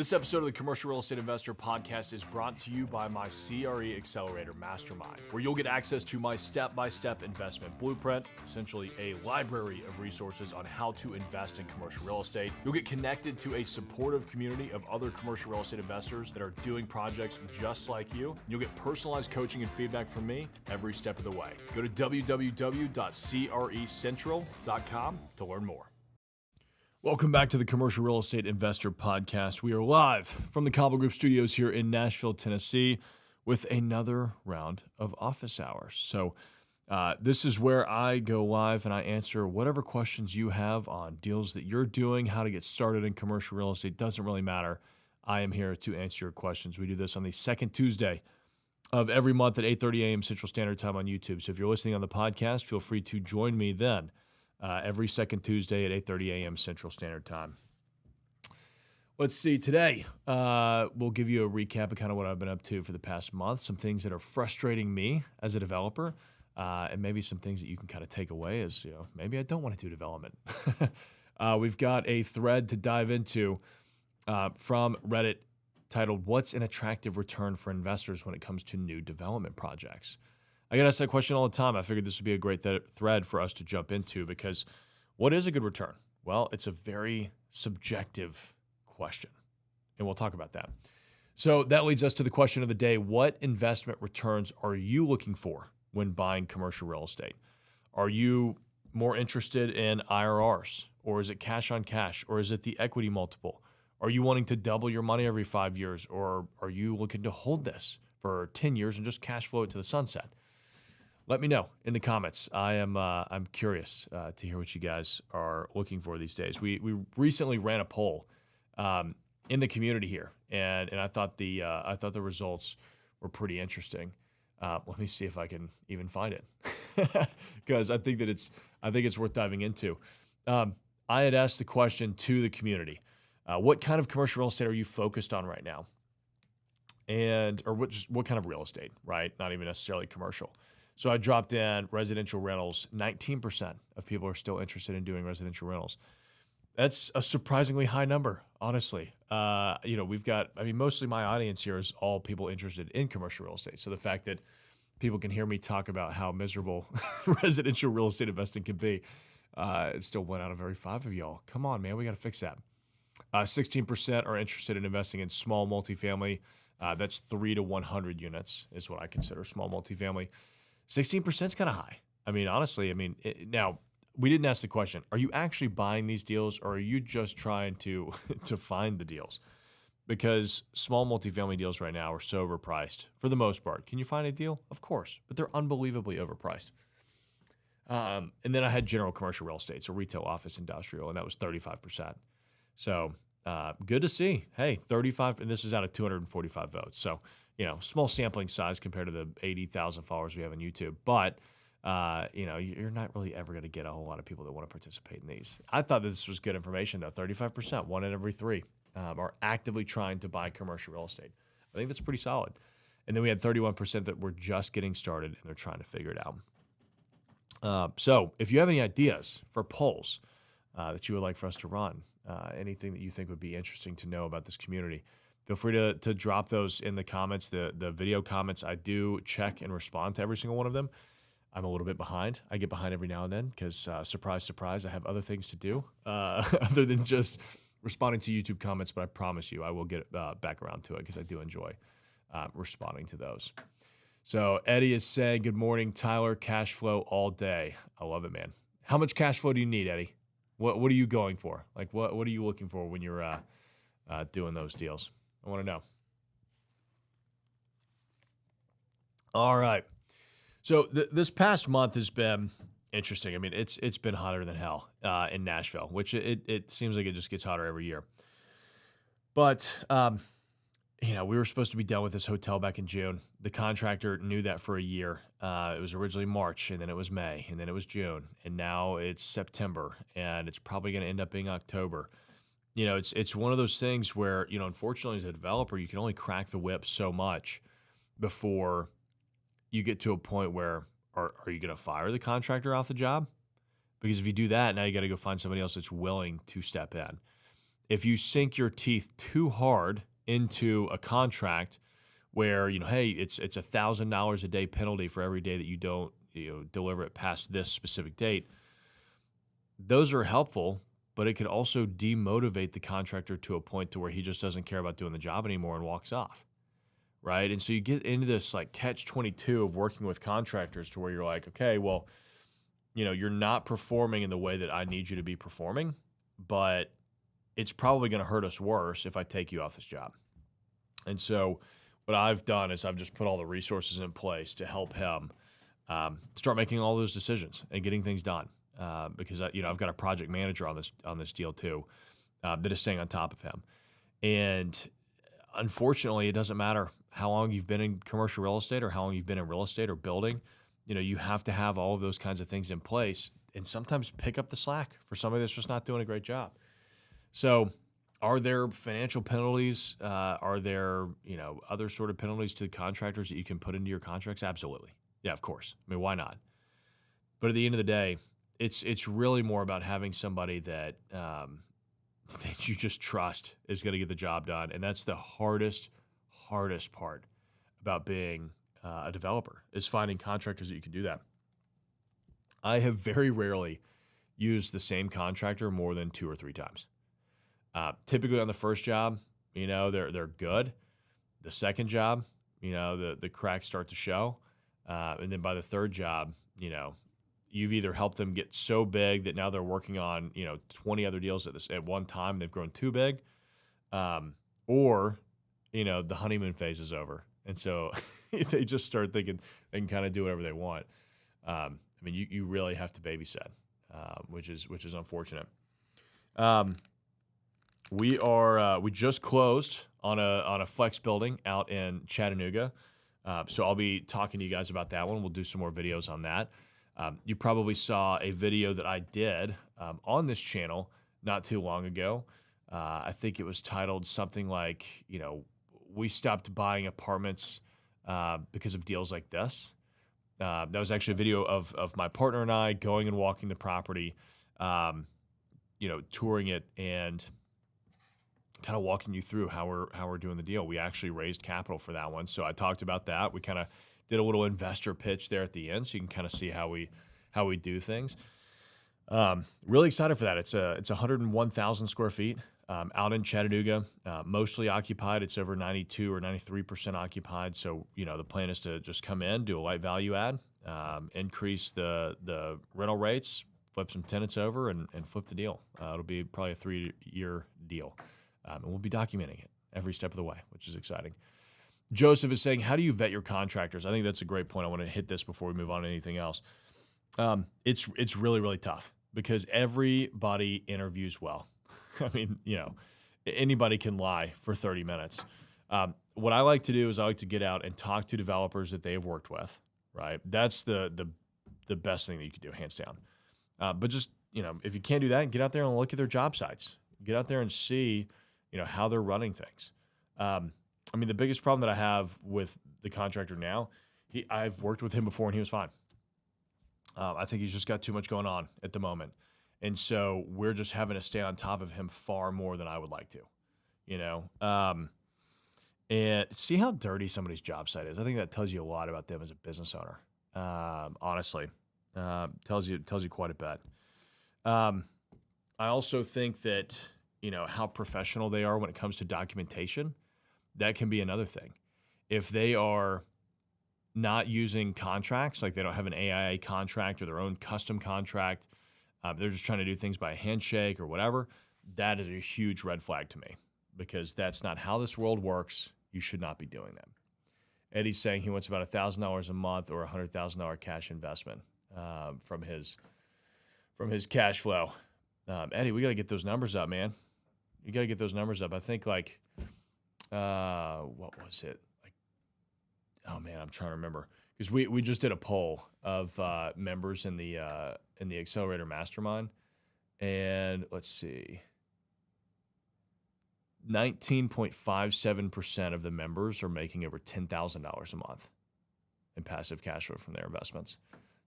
This episode of the Commercial Real Estate Investor Podcast is brought to you by my CRE Accelerator Mastermind, where you'll get access to my step-by-step investment blueprint, essentially a library of resources on how to invest in commercial real estate. You'll get connected to a supportive community of other commercial real estate investors that are doing projects just like you. You'll get personalized coaching and feedback from me every step of the way. Go to www.crecentral.com to learn more. Welcome back to the Commercial Real Estate Investor Podcast. We are live from the Cobble Group Studios here in Nashville, Tennessee, with another round of office hours. So this is where I go live and I answer whatever questions you have on deals that you're doing, how to get started in commercial real estate. Doesn't really matter. I am here to answer your questions. We do this on the second Tuesday of every month at 8:30 a.m. Central Standard Time on YouTube. So if you're listening on the podcast, feel free to join me then. Every second Tuesday at 8:30 a.m. Central Standard Time. Let's see, today we'll give you a recap of kind of what I've been up to for the past month, some things that are frustrating me as a developer, and maybe some things that you can kind of take away as, you know, maybe I don't want to do development. We've got a thread to dive into from Reddit titled, "What's an attractive return for investors when it comes to new development projects?" I get asked that question all the time. I figured this would be a great thread for us to jump into because what is a good return? Well, it's a very subjective question, and we'll talk about that. So that leads us to the question of the day. What investment returns are you looking for when buying commercial real estate? Are you more interested in IRRs, or is it cash on cash, or is it the equity multiple? Are you wanting to double your money every 5 years, or are you looking to hold this for 10 years and just cash flow it to the sunset? Let me know in the comments. I'm curious to hear what you guys are looking for these days. We recently ran a poll in the community here, and I thought the results were pretty interesting. Let me see if I can even find it because I think it's worth diving into. I had asked the question to the community: what kind of commercial real estate are you focused on right now? Or what kind of real estate, right? Not even necessarily commercial. So I dropped in residential rentals. 19% of people are still interested in doing residential rentals. That's a surprisingly high number, honestly. Mostly my audience here is all people interested in commercial real estate. So the fact that people can hear me talk about how miserable residential real estate investing can be, it still went out of every 5 of y'all. Come on, man, we got to fix that. 16% are interested in investing in small multifamily. That's 3 to 100 units is what I consider small multifamily. 16% is kind of high. I mean, honestly, now we didn't ask the question, are you actually buying these deals, or are you just trying to find the deals? Because small multifamily deals right now are so overpriced for the most part. Can you find a deal? Of course, but they're unbelievably overpriced. And then I had general commercial real estate, so retail, office, industrial, and that was 35%. So good to see. Hey, 35, and this is out of 245 votes. So, small sampling size compared to the 80,000 followers we have on YouTube. But, you're not really ever going to get a whole lot of people that want to participate in these. I thought this was good information, though. 35%, 1 in every 3, are actively trying to buy commercial real estate. I think that's pretty solid. And then we had 31% that were just getting started and they're trying to figure it out. So if you have any ideas for polls that you would like for us to run, anything that you think would be interesting to know about this community, feel free to drop those in the comments, the video comments. I do check and respond to every single one of them. I'm a little bit behind. I get behind every now and then because, surprise, surprise, I have other things to do other than just responding to YouTube comments, but I promise you I will get back around to it because I do enjoy responding to those. So Eddie is saying, good morning, Tyler, cash flow all day. I love it, man. How much cash flow do you need, Eddie? What are you going for? Like, what are you looking for when you're doing those deals? I want to know. All right. So this past month has been interesting. I mean, it's been hotter than hell in Nashville, which it seems like it just gets hotter every year. But we were supposed to be done with this hotel back in June. The contractor knew that for a year. It was originally March, and then it was May, and then it was June, and now it's September, and it's probably going to end up being October. It's one of those things where, unfortunately, as a developer, you can only crack the whip so much before you get to a point where are you going to fire the contractor off the job? Because if you do that, now you got to go find somebody else that's willing to step in. if you sink your teeth too hard into a contract where, hey, it's $1,000 a day penalty for every day that you don't deliver it past this specific date, those are helpful, but it could also demotivate the contractor to a point to where he just doesn't care about doing the job anymore and walks off, right? And so you get into this like catch-22 of working with contractors to where you're like, okay, well, you're not performing in the way that I need you to be performing, but it's probably going to hurt us worse if I take you off this job. And so what I've done is I've just put all the resources in place to help him start making all those decisions and getting things done. Because I've got a project manager on this deal too that is staying on top of him. And unfortunately, it doesn't matter how long you've been in commercial real estate or how long you've been in real estate or building. You have to have all of those kinds of things in place and sometimes pick up the slack for somebody that's just not doing a great job. So are there financial penalties? Are there, other sort of penalties to contractors that you can put into your contracts? Absolutely. Yeah, of course. I mean, why not? But at the end of the day, it's really more about having somebody that that you just trust is going to get the job done. And that's the hardest part about being a developer, is finding contractors that you can do that. I have very rarely used the same contractor more than 2 or 3 times. Typically on the first job, they're good. The second job, the cracks start to show. And then by the third job, you've either helped them get so big that now they're working on, 20 other deals at one time. They've grown too big, or, the honeymoon phase is over. And so they just start thinking they can kind of do whatever they want. You really have to babysit, which is unfortunate. We just closed on a flex building out in Chattanooga. So I'll be talking to you guys about that one. We'll do some more videos on that. You probably saw a video that I did on this channel not too long ago. I think it was titled something like, we stopped buying apartments because of deals like this. That was actually a video of my partner and I going and walking the property, touring it and kind of walking you through how we're doing the deal. We actually raised capital for that one. So I talked about that. We kind of did a little investor pitch there at the end, so you can kind of see how we do things. Really excited for that. It's 101,000 square feet out in Chattanooga, mostly occupied. It's over 92 or 93% occupied. So the plan is to just come in, do a light value add, increase the rental rates, flip some tenants over, and flip the deal. It'll be probably a 3-year deal, and we'll be documenting it every step of the way, which is exciting. Joseph is saying, how do you vet your contractors? I think that's a great point. I want to hit this before we move on to anything else. It's really, really tough because everybody interviews well. I mean, anybody can lie for 30 minutes. What I like to do is I like to get out and talk to developers that they've worked with, right? That's the best thing that you can do, hands down. But just, if you can't do that, get out there and look at their job sites. Get out there and see, how they're running things. The biggest problem that I have with the contractor now, I've worked with him before and he was fine. I think he's just got too much going on at the moment. And so we're just having to stay on top of him far more than I would like to, and see how dirty somebody's job site is. I think that tells you a lot about them as a business owner. Honestly, tells you quite a bit. I also think that, how professional they are when it comes to documentation, that can be another thing. If they are not using contracts, like they don't have an AIA contract or their own custom contract, they're just trying to do things by a handshake or whatever, that is a huge red flag to me because that's not how this world works. You should not be doing that. Eddie's saying he wants about $1,000 a month or $100,000 cash investment from his cash flow. Eddie, we got to get those numbers up, man. You got to get those numbers up. I think what was it? Oh man, I'm trying to remember because we just did a poll of members in the Accelerator Mastermind, and let's see, 19.57% of the members are making over $10,000 a month in passive cash flow from their investments.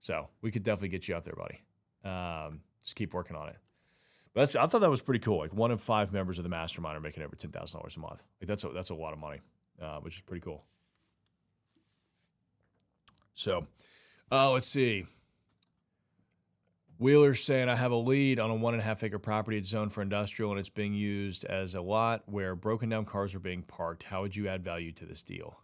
So we could definitely get you up there, buddy. Just keep working on it. I thought that was pretty cool. Like 1 in 5 members of the mastermind are making over $10,000 a month. Like that's a lot of money, which is pretty cool. So, let's see. Wheeler's saying, I have a lead on a 1.5 acre property. It's zoned for industrial and it's being used as a lot where broken down cars are being parked. How would you add value to this deal?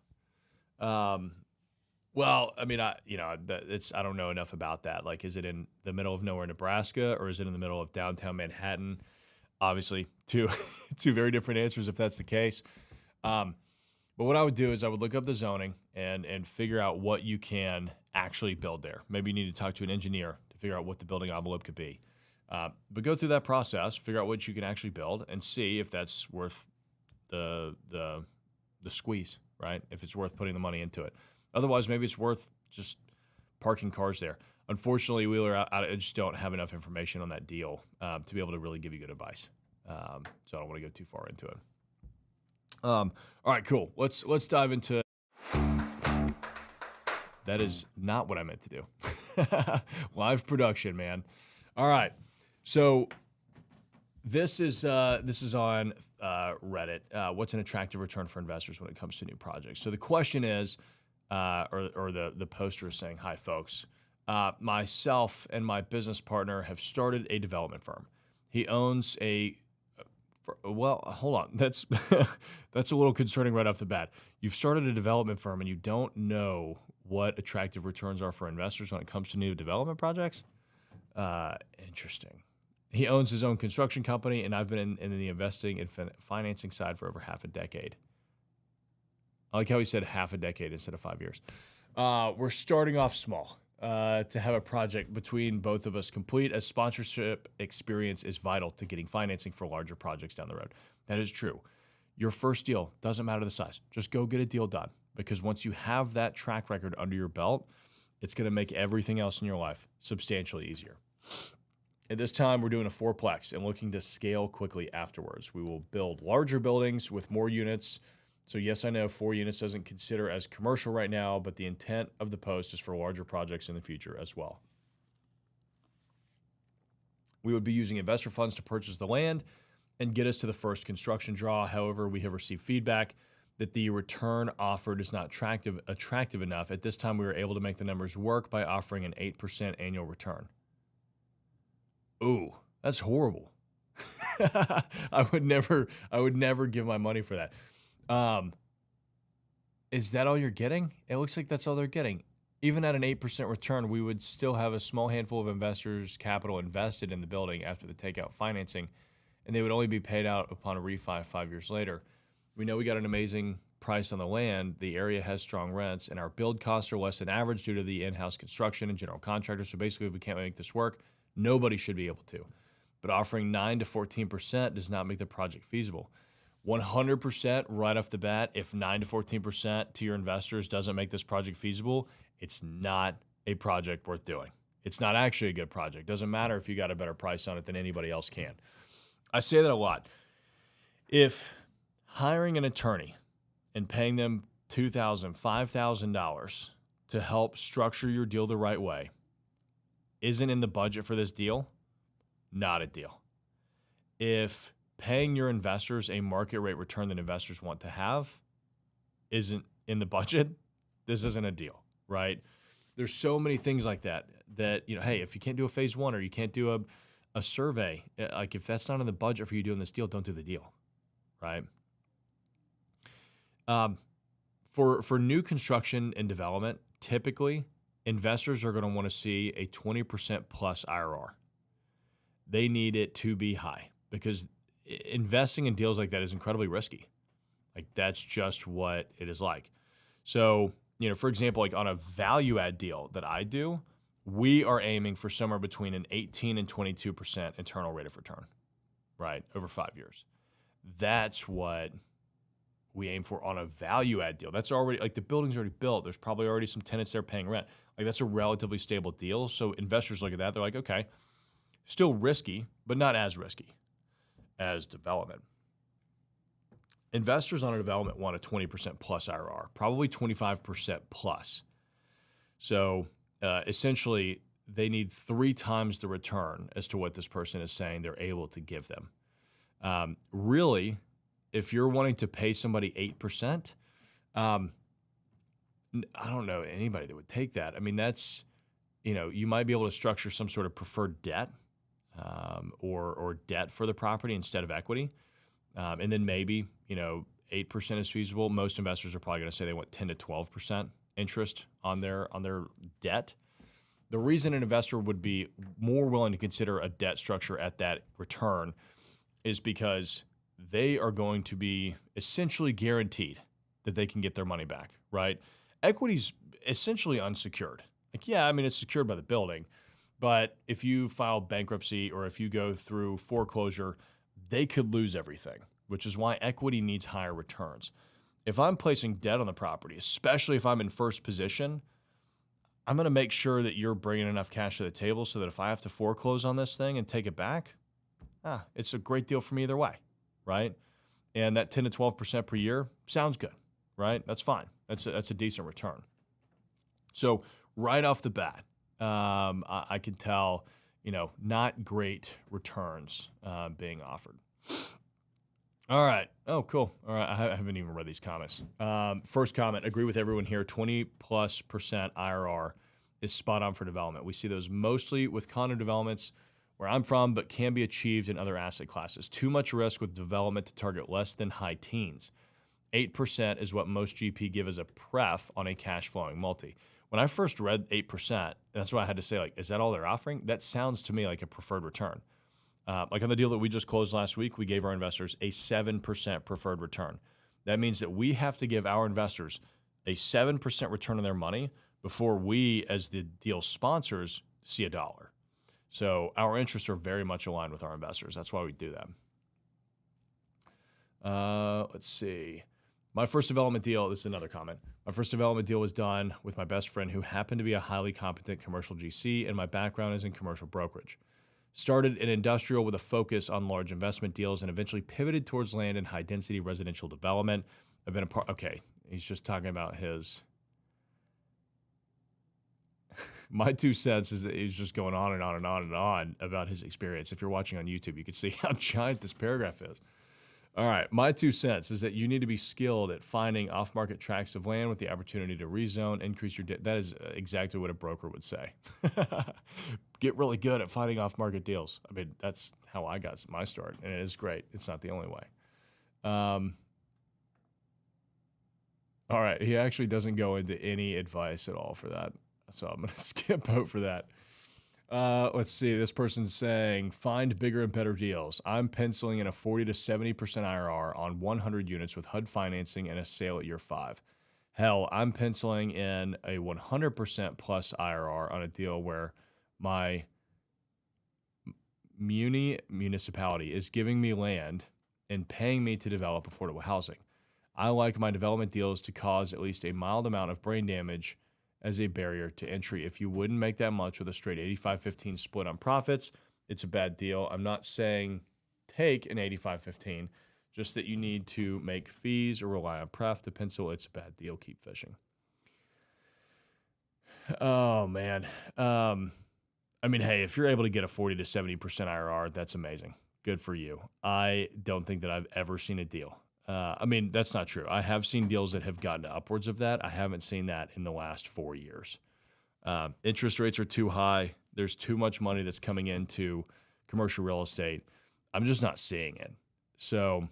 Well, I mean, I don't know enough about that. Like, is it in the middle of nowhere, Nebraska, or is it in the middle of downtown Manhattan? Obviously, two very different answers if that's the case. But what I would do is I would look up the zoning and figure out what you can actually build there. Maybe you need to talk to an engineer to figure out what the building envelope could be. But go through that process, figure out what you can actually build, and see if that's worth the squeeze, right? If it's worth putting the money into it. Otherwise, maybe it's worth just parking cars there. Unfortunately, Wheeler, I just don't have enough information on that deal to be able to really give you good advice. So I don't want to go too far into it. All right, cool. Let's dive into. That is not what I meant to do. Live production, man. All right, so this is on Reddit. What's an attractive return for investors when it comes to new projects? So the question is. Or the poster is saying, hi, folks. Myself and my business partner have started a development firm. He owns well, hold on. That's a little concerning right off the bat. You've started a development firm and you don't know what attractive returns are for investors when it comes to new development projects? Interesting. He owns his own construction company, and I've been in the investing and financing side for over half a decade. I like how he said half a decade instead of 5 years. We're starting off small to have a project between both of us complete, as sponsorship experience is vital to getting financing for larger projects down the road. That is true. Your first deal, doesn't matter the size. Just go get a deal done, because once you have that track record under your belt, it's going to make everything else in your life substantially easier. At this time, we're doing a 4-plex and looking to scale quickly afterwards. We will build larger buildings with more units. So yes, I know 4 units doesn't consider as commercial right now, but the intent of the post is for larger projects in the future as well. We would be using investor funds to purchase the land and get us to the first construction draw. However, we have received feedback that the return offered is not attractive enough. At this time, we were able to make the numbers work by offering an 8% annual return. Ooh, that's horrible. I would never give my money for that. Is that all you're getting? It looks like that's all they're getting. Even at an 8% return, we would still have a small handful of investors' capital invested in the building after the takeout financing, and they would only be paid out upon a refi 5 years later. We know we got an amazing price on the land. The area has strong rents, and our build costs are less than average due to the in-house construction and general contractors. So basically, if we can't make this work, nobody should be able to. But offering 9 to 14% does not make the project feasible. 100% right off the bat, if 9 to 14% to your investors doesn't make this project feasible, it's not a project worth doing. It's not actually a good project. Doesn't matter if you got a better price on it than anybody else can. I say that a lot. If hiring an attorney and paying them $2,000, $5,000 to help structure your deal the right way isn't in the budget for this deal, not a deal. If paying your investors a market rate return that investors want to have isn't in the budget, this isn't a deal, right? There's so many things like that, hey, if you can't do a phase 1 or you can't do a survey, like if that's not in the budget for you doing this deal, don't do the deal, right? For new construction and development, typically investors are going to want to see a 20% plus IRR. They need it to be high because investing in deals like that is incredibly risky. Like that's just what it is like. So, for example, like on a value add deal that I do, we are aiming for somewhere between an 18 and 22% internal rate of return, right? Over 5 years. That's what we aim for on a value add deal. That's already like the building's already built. There's probably already some tenants there paying rent. Like that's a relatively stable deal. So investors look at that. They're like, okay, still risky, but not as risky as development. Investors on a development want a 20% plus IRR, probably 25% plus. So essentially, they need 3 times the return as to what this person is saying they're able to give them. Really, if you're wanting to pay somebody 8%, I don't know anybody that would take that. I mean, that's, you might be able to structure some sort of preferred debt or debt for the property instead of equity. And then maybe, 8% is feasible. Most investors are probably going to say they want 10 to 12% interest on their debt. The reason an investor would be more willing to consider a debt structure at that return is because they are going to be essentially guaranteed that they can get their money back, right? Equity's essentially unsecured. It's secured by the building, but if you file bankruptcy or if you go through foreclosure, they could lose everything, which is why equity needs higher returns. If I'm placing debt on the property, especially if I'm in first position, I'm going to make sure that you're bringing enough cash to the table so that if I have to foreclose on this thing and take it back, it's a great deal for me either way, right? And that 10 to 12% per year sounds good, right? That's fine. That's a decent return. So right off the bat, I can tell, not great returns being offered. All right. Oh, cool. All right. I haven't even read these comments. First comment, agree with everyone here. 20+% IRR is spot on for development. We see those mostly with condo developments where I'm from, but can be achieved in other asset classes. Too much risk with development to target less than high teens. 8% is what most GP give as a pref on a cash flowing multi. When I first read 8%, that's why I had to say, is that all they're offering? That sounds to me like a preferred return. Like on the deal that we just closed last week, we gave our investors a 7% preferred return. That means that we have to give our investors a 7% return on their money before we, as the deal sponsors, see $1. So our interests are very much aligned with our investors. That's why we do that. Let's see. My first development deal, this is another comment. My first development deal was done with my best friend who happened to be a highly competent commercial GC, and my background is in commercial brokerage. Started in industrial with a focus on large investment deals and eventually pivoted towards land and high-density residential development. I've been a part, okay, he's just talking about his, my 2 cents is that he's just going on and on and on and on about his experience. If you're watching on YouTube, you can see how giant this paragraph is. All right, my 2 cents is that you need to be skilled at finding off-market tracts of land with the opportunity to rezone, increase your that is exactly what a broker would say. Get really good at finding off-market deals. I mean, that's how I got my start, and it is great. It's not the only way. All right, he actually doesn't go into any advice at all for that, so I'm going to skip over that. Let's see. This person's saying, find bigger and better deals. I'm penciling in a 40 to 70% IRR on 100 units with HUD financing and a sale at year 5. Hell, I'm penciling in a 100% plus IRR on a deal where my municipality is giving me land and paying me to develop affordable housing. I like my development deals to cause at least a mild amount of brain damage as a barrier to entry. If you wouldn't make that much with a straight 85-15 split on profits, it's a bad deal. I'm not saying take an 85-15, just that you need to make fees or rely on pref to pencil. It's a bad deal. Keep fishing. Oh, man. Hey, if you're able to get a 40 to 70% IRR, that's amazing. Good for you. I don't think that I've ever seen a deal. That's not true. I have seen deals that have gotten upwards of that. I haven't seen that in the last 4 years. Interest rates are too high. There's too much money that's coming into commercial real estate. I'm just not seeing it. So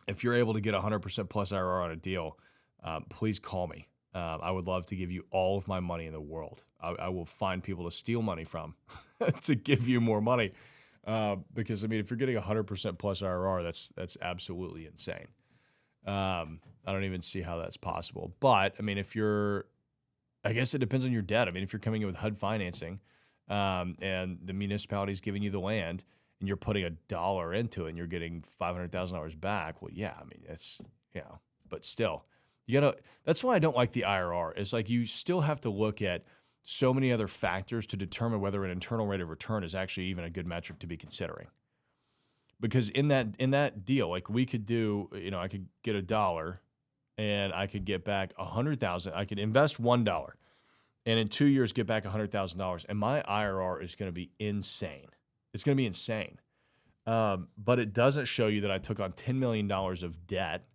if you're able to get 100% plus IRR on a deal, please call me. I would love to give you all of my money in the world. I will find people to steal money from to give you more money. Because if you're getting 100% plus IRR, that's absolutely insane. I don't even see how that's possible. But I guess it depends on your debt. If you're coming in with HUD financing, and the municipality is giving you the land, and you're putting $1 into it, and you're getting $500,000 back. Well, yeah, it's but still, that's why I don't like the IRR. It's like you still have to look at so many other factors to determine whether an internal rate of return is actually even a good metric to be considering. Because in that deal, like we could do, I could get $1 and I could get back 100,000. I could invest $1 and in 2 years get back $100,000, and my IRR is going to be insane. It's going to be insane. But it doesn't show you that I took on $10 million of debt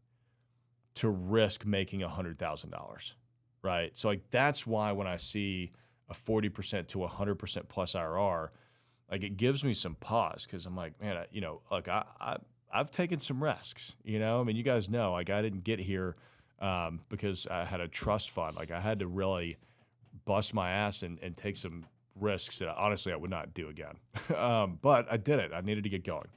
to risk making $100,000, right? So like that's why when I see a 40% to 100% plus IRR, like it gives me some pause because I'm like, man, look, I've taken some risks. I mean, you guys know, like I didn't get here because I had a trust fund. Like I had to really bust my ass and take some risks that honestly I would not do again. But I did it. I needed to get going.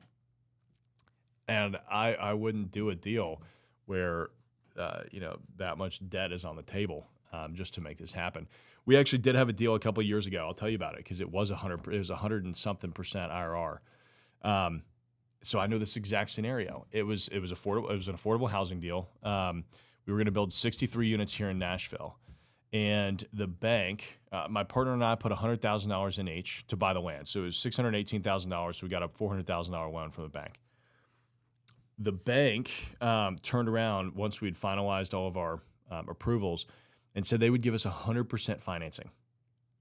And I wouldn't do a deal where, that much debt is on the table just to make this happen. We actually did have a deal a couple of years ago. I'll tell you about it because it was 100 and something percent IRR. So I know this exact scenario. It was affordable. It was an affordable housing deal. We were going to build 63 units here in Nashville. And the bank, my partner and I put $100,000 in each to buy the land. So it was $618,000. So we got a $400,000 loan from the bank. The bank turned around once we'd finalized all of our approvals and said they would give us 100% financing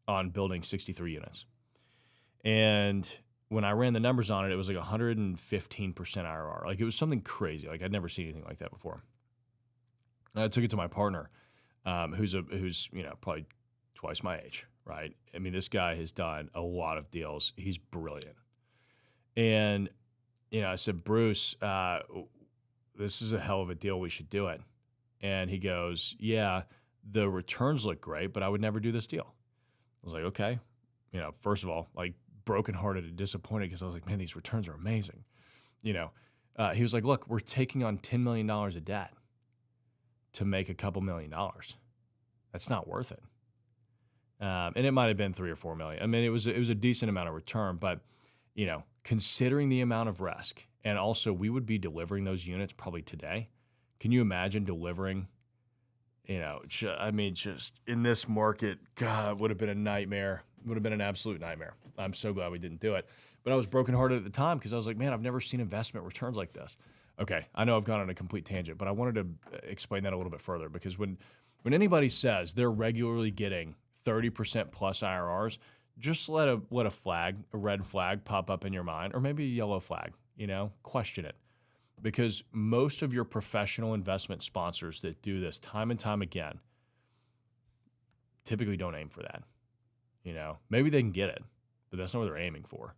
on building 63 units. And when I ran the numbers on it, it was like 115% IRR. Like it was something crazy. Like I'd never seen anything like that before. And I took it to my partner. Who's probably twice my age, right? I mean, this guy has done a lot of deals. He's brilliant. And, I said, Bruce, this is a hell of a deal. We should do it. And he goes, yeah, the returns look great, but I would never do this deal. I was like, okay. First of all, like brokenhearted and disappointed because I was like, man, these returns are amazing. He was like, look, we're taking on $10 million of debt to make a couple $1 million. That's not worth it. And it might have been 3 or 4 million. I mean, it was a decent amount of return, but considering the amount of risk, and also we would be delivering those units probably today. Can you imagine delivering? Just in this market, God, it would have been a nightmare. It would have been an absolute nightmare. I'm so glad we didn't do it. But I was brokenhearted at the time because I was like, man, I've never seen investment returns like this. Okay, I know I've gone on a complete tangent, but I wanted to explain that a little bit further because when anybody says they're regularly getting 30% plus IRRs, just let a red flag pop up in your mind, or maybe a yellow flag, question it. Because most of your professional investment sponsors that do this time and time again typically don't aim for that. Maybe they can get it, but that's not what they're aiming for.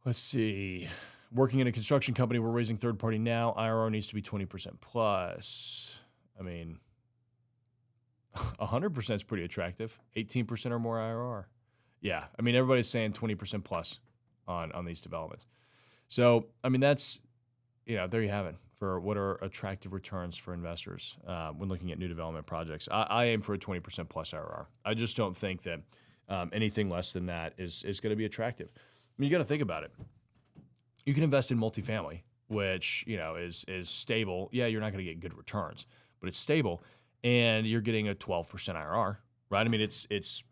Let's see. Working in a construction company, we're raising third party now. IRR needs to be 20% plus. I mean, 100% is pretty attractive. 18% or more IRR. Yeah, I mean, everybody's saying 20% plus on these developments. So, I mean, that's, there you have it for what are attractive returns for investors when looking at new development projects. I aim for a 20% plus IRR. I just don't think that anything less than that is going to be attractive. I mean, you got to think about it. You can invest in multifamily, which, is stable. Yeah, you're not going to get good returns, but it's stable, and you're getting a 12% IRR, right? I mean, it's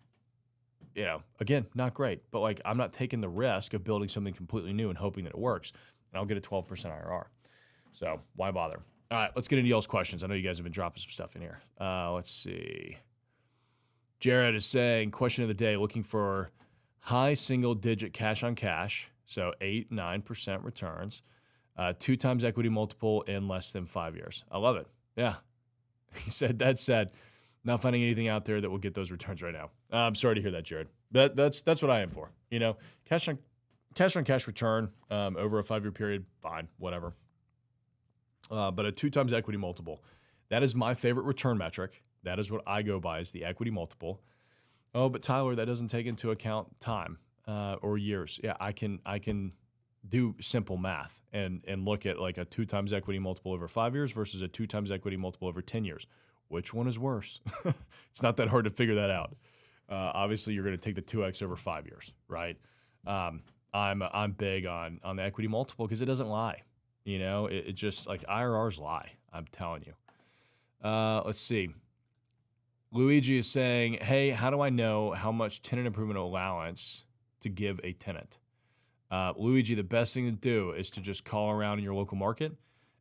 again, not great, but like I'm not taking the risk of building something completely new and hoping that it works, and I'll get a 12% IRR. So why bother? All right, let's get into y'all's questions. I know you guys have been dropping some stuff in here. Let's see. Jared is saying, question of the day, looking for high single-digit cash on cash, so 8-9% returns, 2 times equity multiple in less than 5 years. I love it. Yeah. He said, that said, not finding anything out there that will get those returns right now. I'm sorry to hear that, Jared. But that's what I am for. Cash on cash return over a 5-year period, fine, whatever. But a 2 times equity multiple, that is my favorite return metric. That is what I go by, is the equity multiple. Oh, but Tyler, that doesn't take into account time or years. Yeah, I can do simple math and look at like a 2 times equity multiple over 5 years versus a 2 times equity multiple over 10 years. Which one is worse? It's not that hard to figure that out. Obviously, you're going to take the 2x over 5 years, right? I'm big on the equity multiple because it doesn't lie. It just like IRRs lie. I'm telling you. Let's see. Luigi is saying, hey, how do I know how much tenant improvement allowance to give a tenant? Luigi, the best thing to do is to just call around in your local market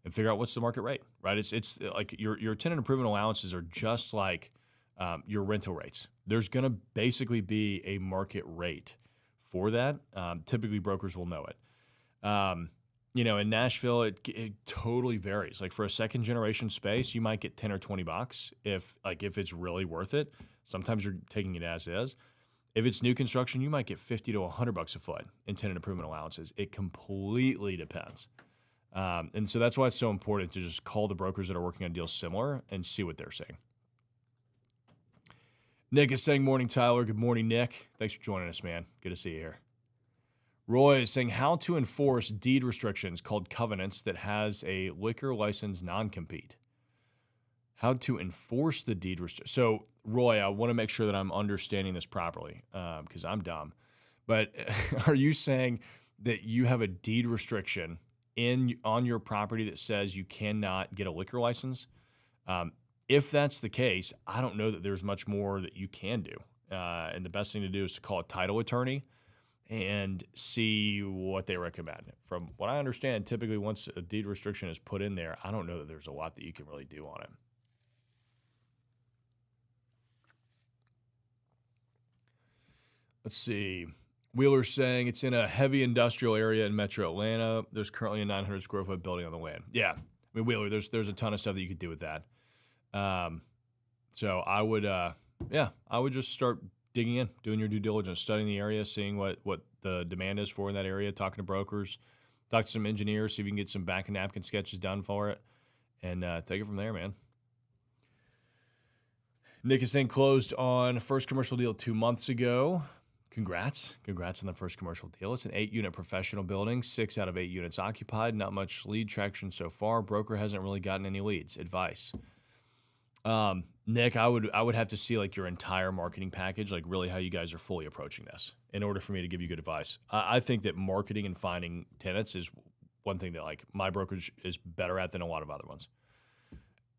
and figure out what's the market rate, right? It's like your tenant improvement allowances are just like your rental rates. There's going to basically be a market rate for that. Typically, brokers will know it. In Nashville, it totally varies. Like for a second generation space, you might get 10 or 20 bucks if it's really worth it. Sometimes you're taking it as is. If it's new construction, you might get 50 to 100 bucks a foot in tenant improvement allowances. It completely depends. And so that's why it's so important to just call the brokers that are working on deals similar and see what they're saying. Nick is saying, morning, Tyler. Good morning, Nick. Thanks for joining us, man. Good to see you here. Roy is saying, how to enforce deed restrictions called covenants that has a liquor license non-compete. How to enforce the deed restriction. So, Roy, I want to make sure that I'm understanding this properly because I'm dumb. But are you saying that you have a deed restriction on your property that says you cannot get a liquor license? If that's the case, I don't know that there's much more that you can do. And the best thing to do is to call a title attorney and see what they recommend. From what I understand, typically once a deed restriction is put in there, I don't know that there's a lot that you can really do on it. Let's see. Wheeler's saying it's in a heavy industrial area in Metro Atlanta. There's currently a 900 square foot building on the land. Yeah. I mean, Wheeler, there's a ton of stuff that you could do with that. So I would just start digging in, doing your due diligence, studying the area, seeing what the demand is for in that area, talking to brokers, talk to some engineers, see if you can get some back and napkin sketches done for it, and take it from there, man. Nick is saying closed on first commercial deal 2 months ago. Congrats on the first commercial deal. It's an 8-unit professional building, 6 out of 8 units occupied. Not much lead traction so far. Broker hasn't really gotten any leads. Advice. Nick, I would have to see like your entire marketing package, like really how you guys are fully approaching this in order for me to give you good advice. I think that marketing and finding tenants is one thing that like my brokerage is better at than a lot of other ones.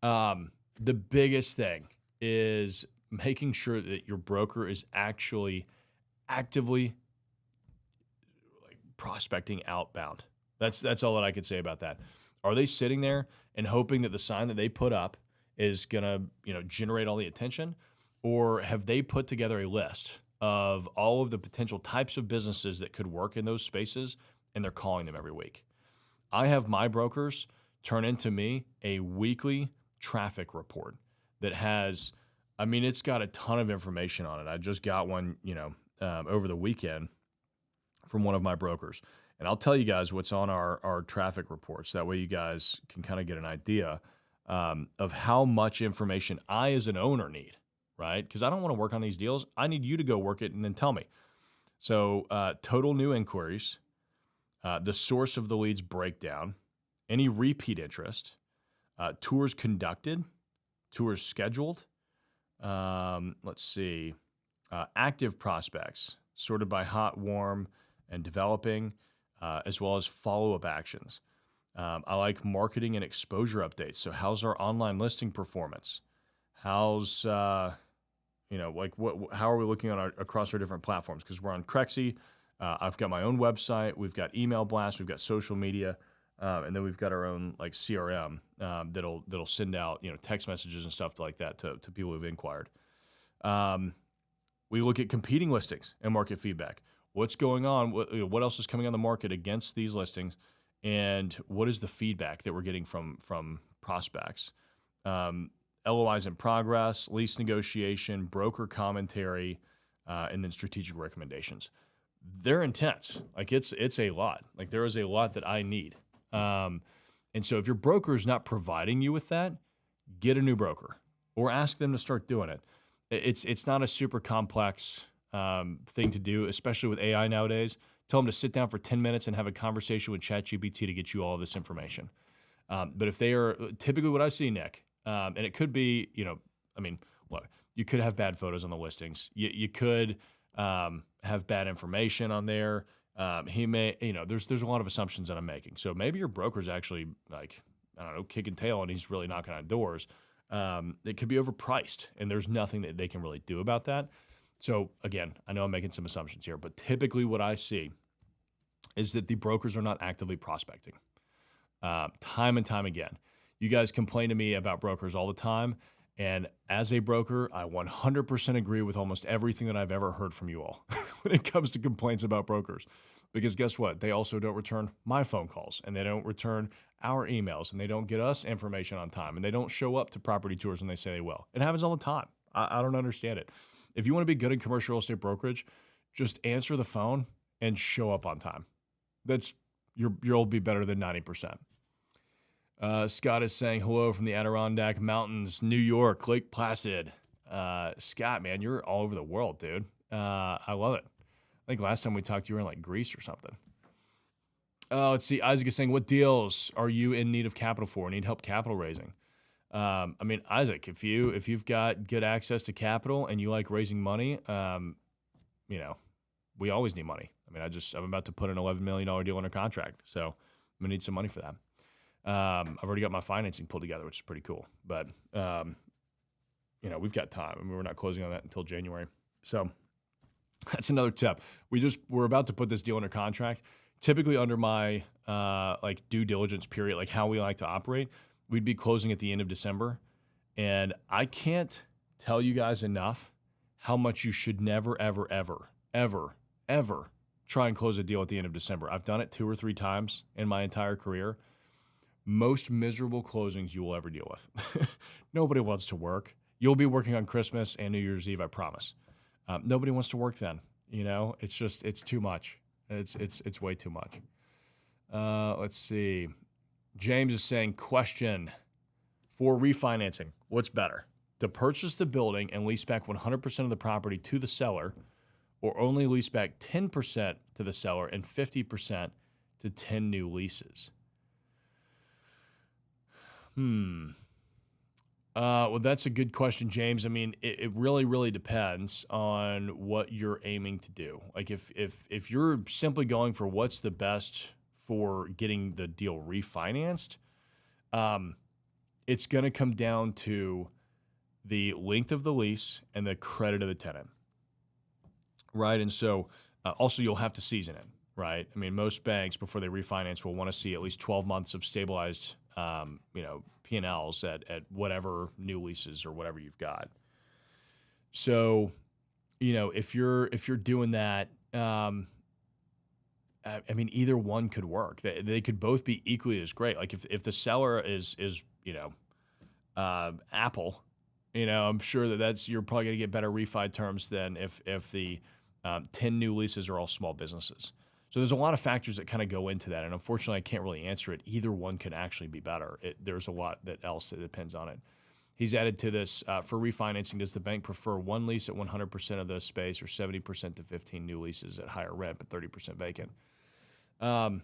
The biggest thing is making sure that your broker is actually actively like prospecting outbound. That's all that I could say about that. Are they sitting there and hoping that the sign that they put up is gonna, generate all the attention, or have they put together a list of all of the potential types of businesses that could work in those spaces, and they're calling them every week? I have my brokers turn into me a weekly traffic report that has, it's got a ton of information on it. I just got one, over the weekend from one of my brokers. And I'll tell you guys what's on our traffic reports. That way you guys can kind of get an idea of how much information I as an owner need, right? Because I don't want to work on these deals. I need you to go work it and then tell me. So total new inquiries, the source of the leads breakdown, any repeat interest, tours conducted, tours scheduled. Let's see. Active prospects sorted by hot, warm, and developing, as well as follow-up actions. I like marketing and exposure updates. So how's our online listing performance? How's, how are we looking on across our different platforms? Because we're on Crexy. I've got my own website. We've got email blasts. We've got social media. And then we've got our own like CRM that'll send out, text messages and stuff like that to people who've inquired. We look at competing listings and market feedback. What's going on? What else is coming on the market against these listings? And what is the feedback that we're getting from prospects? LOIs in progress, lease negotiation, broker commentary, and then strategic recommendations. They're intense. Like it's a lot. Like there is a lot that I need. And so if your broker is not providing you with that, get a new broker or ask them to start doing it. It's not a super complex thing to do, especially with AI nowadays. Tell them to sit down for 10 minutes and have a conversation with ChatGPT to get you all of this information. But if they are typically what I see, Nick, and it could be, look, you could have bad photos on the listings. You could have bad information on there. He may, there's a lot of assumptions that I'm making. So maybe your broker's actually like, I don't know, kicking tail and he's really knocking on doors. It could be overpriced and there's nothing that they can really do about that. So again, I know I'm making some assumptions here, but typically what I see is that the brokers are not actively prospecting. Time and time again. You guys complain to me about brokers all the time, And as a broker, I 100% agree with almost everything that I've ever heard from you all when it comes to complaints about brokers. Because guess what? They also don't return my phone calls, and they don't return our emails, and they don't get us information on time, and they don't show up to property tours when they say they will. It happens all the time. I don't understand it. If you want to be good in commercial real estate brokerage, just answer the phone and show up on time. You'll be better than 90%. Scott is saying hello from the Adirondack Mountains, New York, Lake Placid. Scott, man, you're all over the world, dude. I love it. I think last time we talked, you were in like Greece or something. Let's see. Isaac is saying, what deals are you in need of capital for? Need help capital raising? I mean, Isaac, if you've got good access to capital and you like raising money, we always need money. I mean, I'm about to put an $11 million deal under contract, so I'm gonna need some money for that. I've already got my financing pulled together, which is pretty cool. But we've got time. I mean, we're not closing on that until January. So that's another tip. We're about to put this deal under contract. Typically under my due diligence period, like how we like to operate, we'd be closing at the end of December. And I can't tell you guys enough how much you should never, ever, ever, ever, ever try and close a deal at the end of December. I've done it 2 or 3 times in my entire career. Most miserable closings you will ever deal with. Nobody wants to work. You'll be working on Christmas and New Year's Eve, I promise. Nobody wants to work then. It's too much. It's way too much. Let's see. James is saying, question for refinancing. What's better? To purchase the building and lease back 100% of the property to the seller, or only lease back 10% to the seller and 50% to 10 new leases? Well, that's a good question, James. I mean, it really, really depends on what you're aiming to do. Like if you're simply going for what's the best for getting the deal refinanced, it's going to come down to the length of the lease and the credit of the tenant, right? And so also you'll have to season it, right? I mean, most banks, before they refinance, will want to see at least 12 months of stabilized P&Ls at whatever new leases or whatever you've got. So, if you're doing that, I mean, either one could work. They could both be equally as great. Like if the seller is Apple, I'm sure you're probably going to get better refi terms than if the 10 new leases are all small businesses. So there's a lot of factors that kind of go into that, and unfortunately, I can't really answer it. Either one can actually be better. There's a lot else that depends on it. He's added to this, for refinancing, does the bank prefer one lease at 100% of the space or 70% to 15 new leases at higher rent but 30% vacant? I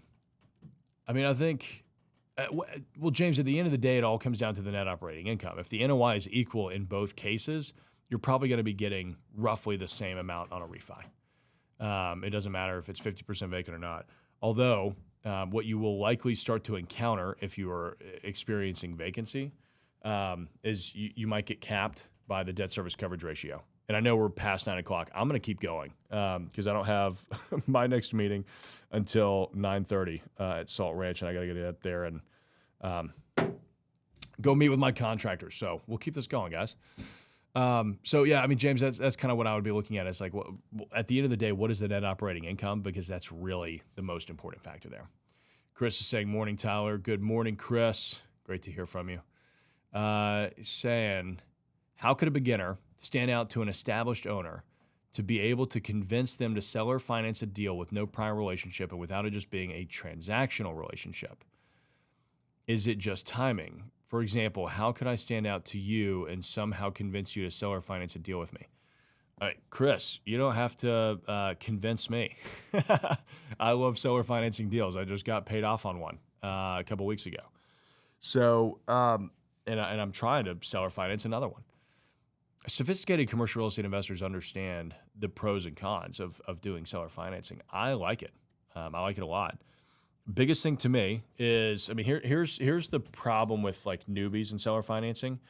mean, I think, well, James, at the end of the day, it all comes down to the net operating income. If the NOI is equal in both cases, you're probably going to be getting roughly the same amount on a refi. It doesn't matter if it's 50% vacant or not. Although, what you will likely start to encounter if you are experiencing vacancy is you might get capped by the debt service coverage ratio. And I know we're past 9 o'clock. I'm going to keep going because I don't have my next meeting until 9:30 at Salt Ranch, and I got to get up there and go meet with my contractors. So we'll keep this going, guys. So yeah, I mean, James, that's kind of what I would be looking at. It's like, at the end of the day, what is the net operating income? Because that's really the most important factor there. Chris is saying, morning, Tyler. Good morning, Chris. Great to hear from you. Saying, how could a beginner stand out to an established owner to be able to convince them to sell or finance a deal with no prior relationship and without it just being a transactional relationship? Is it just timing? For example, how could I stand out to you and somehow convince you to sell or finance a deal with me? All right, Chris, you don't have to convince me. I love seller financing deals. I just got paid off on one a couple weeks ago. So, and I'm trying to seller finance another one. Sophisticated commercial real estate investors understand the pros and cons of doing seller financing. I like it. I like it a lot. Biggest thing to me is, I mean, here's the problem with like newbies and seller financing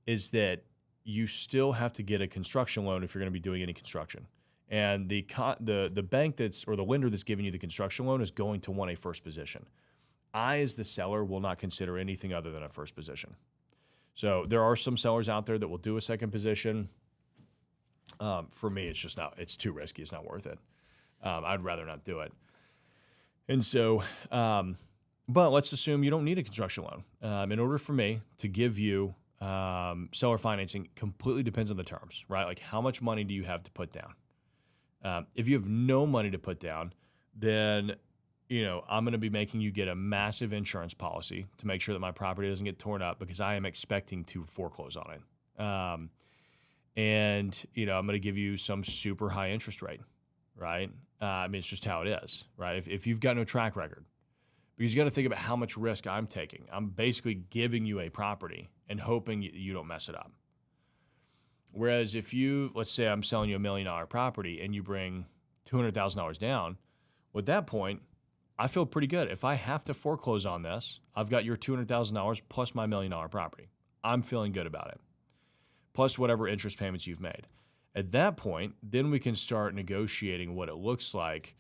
is that you still have to get a construction loan if you're going to be doing any construction. And the bank or the lender that's giving you the construction loan is going to want a first position. I, as the seller, will not consider anything other than a first position. So there are some sellers out there that will do a second position. For me, it's too risky. It's not worth it. I'd rather not do it. And so, but let's assume you don't need a construction loan. In order for me to give you seller financing, completely depends on the terms, right? Like how much money do you have to put down? If you have no money to put down, then I'm going to be making you get a massive insurance policy to make sure that my property doesn't get torn up because I am expecting to foreclose on it. And I'm going to give you some super high interest rate, right? It's just how it is, right? If you've got no track record, because you got to think about how much risk I'm taking. I'm basically giving you a property and hoping you don't mess it up. Whereas if let's say I'm selling you $1 million property and you bring $200,000 down, well, at that point, I feel pretty good. If I have to foreclose on this, I've got your $200,000 plus my $1 million property. I'm feeling good about it. Plus whatever interest payments you've made. At that point, then we can start negotiating what it looks like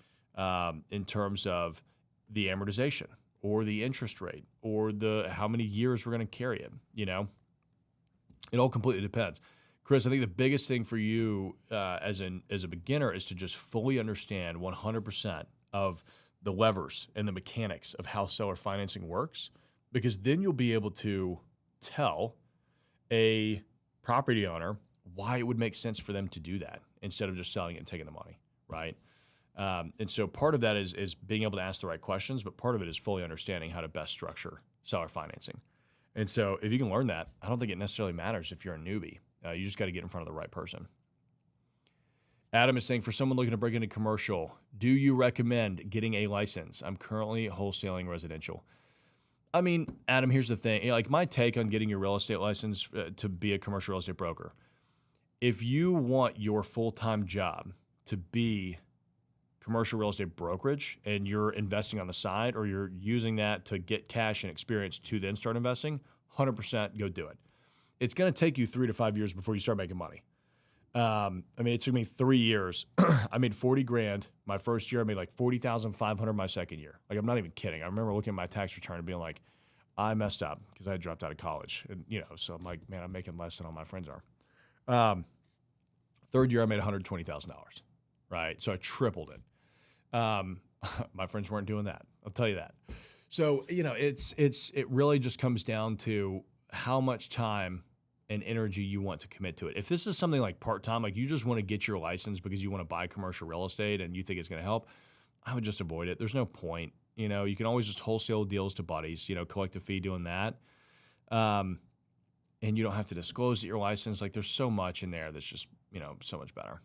in terms of the amortization or the interest rate or how many years we're going to carry it. It all completely depends. Chris, I think the biggest thing for you as a beginner is to just fully understand 100% of the levers and the mechanics of how seller financing works, because then you'll be able to tell a property owner why it would make sense for them to do that instead of just selling it and taking the money, right? And so part of that is being able to ask the right questions, but part of it is fully understanding how to best structure seller financing. And so if you can learn that, I don't think it necessarily matters if you're a newbie. You just got to get in front of the right person. Adam is saying, for someone looking to break into commercial, do you recommend getting a license? I'm currently wholesaling residential. Adam, here's the thing. Like my take on getting your real estate license to be a commercial real estate broker. If you want your full-time job to be commercial real estate brokerage and you're investing on the side or you're using that to get cash and experience to then start investing, 100% go do it. It's going to take you 3 to 5 years before you start making money. It took me 3 years. I made $40,000 my first year. I made like $40,500 my second year. Like, I'm not even kidding. I remember looking at my tax return and being like, I messed up because I had dropped out of college. And, so I'm like, man, I'm making less than all my friends are. Third year, I made $120,000, right? So I tripled it. My friends weren't doing that. I'll tell you that. So, it really just comes down to how much time and energy you want to commit to it. If this is something like part-time, like you just want to get your license because you want to buy commercial real estate and you think it's going to help, I would just avoid it. There's no point. You can always just wholesale deals to buddies, collect a fee doing that. And you don't have to disclose that you're licensed. Like there's so much in there that's just, so much better.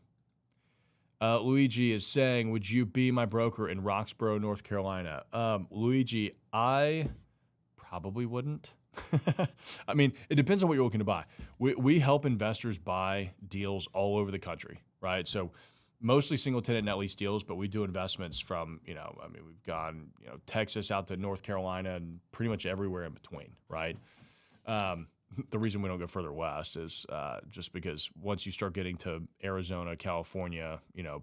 Luigi is saying, would you be my broker in Roxborough, North Carolina? Luigi, I probably wouldn't. It depends on what you're looking to buy. We help investors buy deals all over the country, right? So mostly single tenant net lease deals, but we do investments from, we've gone, Texas out to North Carolina and pretty much everywhere in between, right? The reason we don't go further west is just because once you start getting to Arizona, California,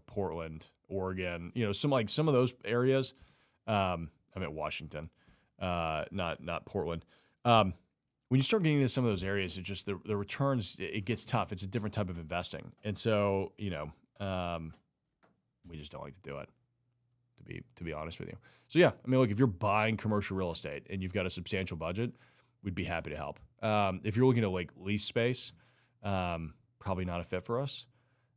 Portland, Oregon, some of those areas, I'm at Washington, not Portland. When you start getting into some of those areas, it just the returns, it gets tough. It's a different type of investing. And so, we just don't like to do it, to be honest with you. So yeah, look, if you're buying commercial real estate and you've got a substantial budget, we'd be happy to help. If you're looking to like lease space, probably not a fit for us.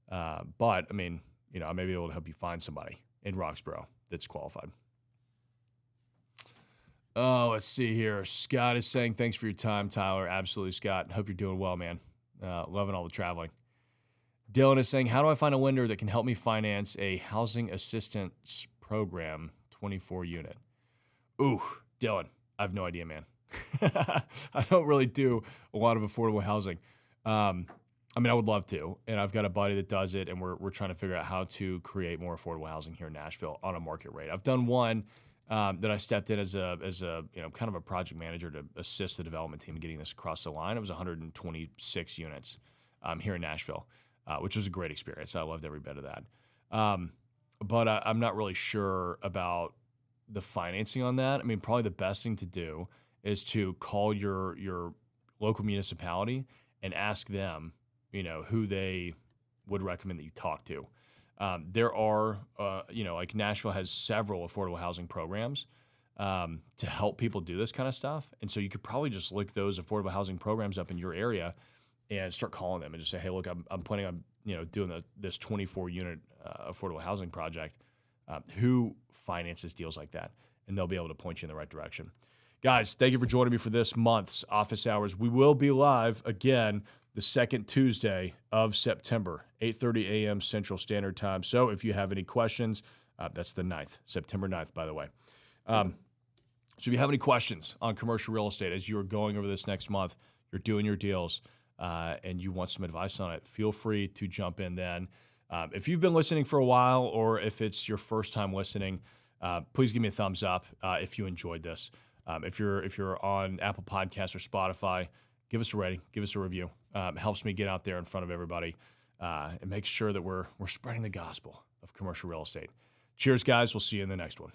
But I may be able to help you find somebody in Roxborough that's qualified. Oh, let's see here. Scott is saying, thanks for your time, Tyler. Absolutely, Scott. Hope you're doing well, man. Loving all the traveling. Dylan is saying, how do I find a lender that can help me finance a housing assistance program 24 unit? Ooh, Dylan, I have no idea, man. I don't really do a lot of affordable housing. I would love to, and I've got a buddy that does it, and we're trying to figure out how to create more affordable housing here in Nashville on a market rate. I've done one that I stepped in as a kind of a project manager to assist the development team in getting this across the line. It was 126 units here in Nashville, which was a great experience. I loved every bit of that. But I'm not really sure about the financing on that. Probably the best thing to do is to call your local municipality and ask them, who they would recommend that you talk to. There are, like Nashville has several affordable housing programs to help people do this kind of stuff. And so you could probably just look those affordable housing programs up in your area and start calling them and just say, hey, look, I'm planning on, doing this 24 unit affordable housing project. Who finances deals like that? And they'll be able to point you in the right direction. Guys, thank you for joining me for this month's office hours. We will be live again the second Tuesday of September, 8:30 a.m. Central Standard Time. So if you have any questions, that's the 9th, September 9th, by the way. So if you have any questions on commercial real estate as you are going over this next month, you're doing your deals, and you want some advice on it, feel free to jump in then. If you've been listening for a while or if it's your first time listening, please give me a thumbs up if you enjoyed this. If you're on Apple Podcasts or Spotify, give us a rating, give us a review. It helps me get out there in front of everybody and make sure that we're spreading the gospel of commercial real estate. Cheers, guys. We'll see you in the next one.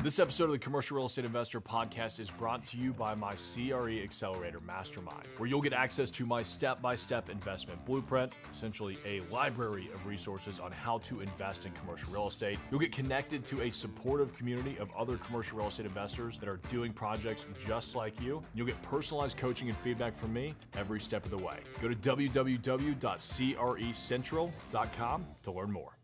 This episode of the Commercial Real Estate Investor Podcast is brought to you by my CRE Accelerator Mastermind, where you'll get access to my step-by-step investment blueprint, essentially a library of resources on how to invest in commercial real estate. You'll get connected to a supportive community of other commercial real estate investors that are doing projects just like you. You'll get personalized coaching and feedback from me every step of the way. Go to www.crecentral.com to learn more.